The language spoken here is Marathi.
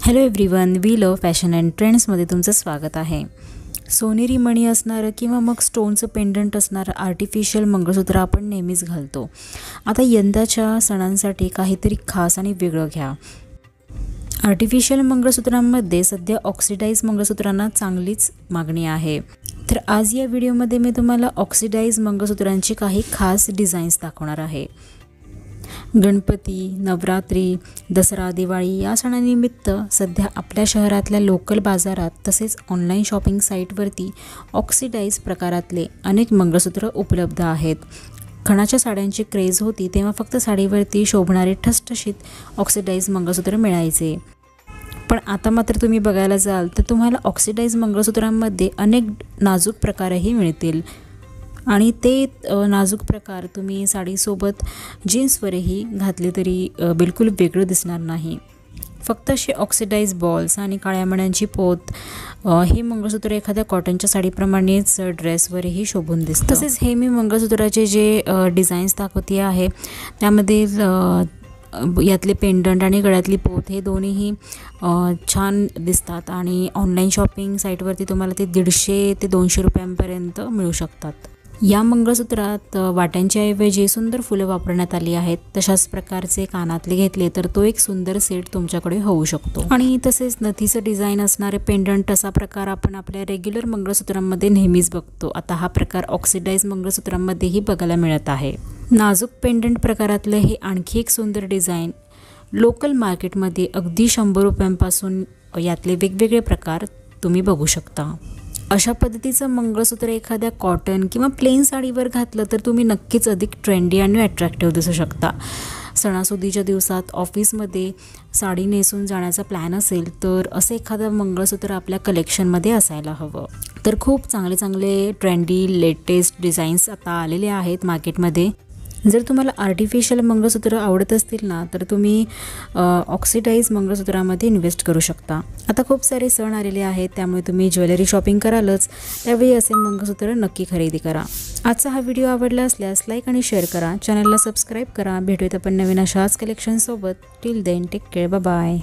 Hello everyone, we love fashion and ट्रेंड्समध्ये तुमचं स्वागत आहे। सोनेरी मणी असणारं किंवा मग स्टोनचं पेंडंट असणारं आर्टिफिशियल मंगळसूत्र आपण नेहमीच घालतो। आता यंदाच्या सणांसाठी काहीतरी खास आणि वेगळं घ्या। आर्टिफिशियल मंगळसूत्रांमध्ये सध्या ऑक्सिडाइज मंगळसूत्रांना चांगलीच मागणी आहे। तर आज या व्हिडिओमध्ये मी तुम्हाला ऑक्सिडाइज मंगळसूत्रांची काही खास डिझाईन्स दाखवणार आहे। गणपती, नवरात्री, दसरा, दिवाळी या सणानिमित्त सध्या आपल्या शहरातल्या लोकल बाजारात तसेच ऑनलाईन शॉपिंग साईटवरती ऑक्सिडाइज प्रकारातले अनेक मंगळसूत्र उपलब्ध आहेत। खणाच्या साड्यांची क्रेज होती तेव्हा फक्त साडीवरती शोभणारे ठसठशीत ऑक्सिडाइज मंगळसूत्र मिळायचे, पण आता मात्र तुम्ही बघायला जाल तर तुम्हाला ऑक्सिडाइज मंगळसूत्रांमध्ये अनेक नाजूक प्रकारही मिळतील आणि ते नाजूक प्रकार तुम्ही साडीसोबत जीन्सवरही घातले तरी बिलकुल वेगळं दिसणार नाही। फक्त असे ऑक्सिडाइज बॉल्स आणि काळ्या मण्यांची पोत हे मंगळसूत्र एखाद्या कॉटनच्या साडीप्रमाणेच ड्रेसवरही शोभून दिसतं। तसेच हे मी मंगळसूत्राचे जे डिझाईन्स दाखवते आहे त्यामध्ये यातले पेंडंट आणि गळ्यातली पोत हे दोन्हीही छान दिसतात आणि ऑनलाईन शॉपिंग साईटवरती तुम्हाला ते 150 ते 200 रुपयांपर्यंत मिळू शकतात। या मंगळसूत्रात वाट्यांच्या ऐवजी सुंदर फुलं वापरण्यात आली आहेत। तशाच प्रकारचे कानातले घेतले तर तो एक सुंदर सेट तुमच्याकडे होऊ शकतो। आणि तसेच नथीचं डिझाईन असणारे पेंडंट असा प्रकार आपण आपल्या रेग्युलर मंगळसूत्रांमध्ये नेहमीच बघतो। आता हा प्रकार ऑक्सिडाइज मंगळसूत्रांमध्येही बघायला मिळत आहे। नाजूक पेंडंट प्रकारातलं हे आणखी एक सुंदर डिझाईन लोकल मार्केटमध्ये अगदी 100 रुपयांपासून यातले वेगवेगळे प्रकार तुम्ही बघू शकता। अशा पद्धतीचं मंगळसूत्र एखाद्या कॉटन किंवा प्लेन साडीवर घातलं तर तुम्ही नक्कीच अधिक ट्रेंडी आणि अट्रॅक्टिव्ह दिसू शकता। सणासुदीच्या दिवसात ऑफिसमध्ये साडी नेसून जाण्याचा प्लॅन असेल तर असं एखादं मंगळसूत्र आपल्या कलेक्शनमध्ये असायला हवं। तर खूप चांगले ट्रेंडी लेटेस्ट डिझाईन्स आता आलेले आहेत मार्केटमध्ये। जर तुम्हाला आर्टिफिशियल मंगळसूत्र आवडत असतील ना तर तुम्ही ऑक्सिडाइज मंगळसूत्रामध्ये इन्व्हेस्ट करू शकता। आता खूप सारे सण आलेले आहेत त्यामुळे तुम्ही ज्वेलरी शॉपिंग करालच, त्यावेळी असे मंगळसूत्र नक्की खरेदी करा। आजचा हा व्हिडिओ आवडला असल्यास लाईक आणि शेअर करा, चॅनलला सबस्क्राईब करा। भेटूयात आपण नवीन अशाच कलेक्शनसोबत। Till then take care, bye bye.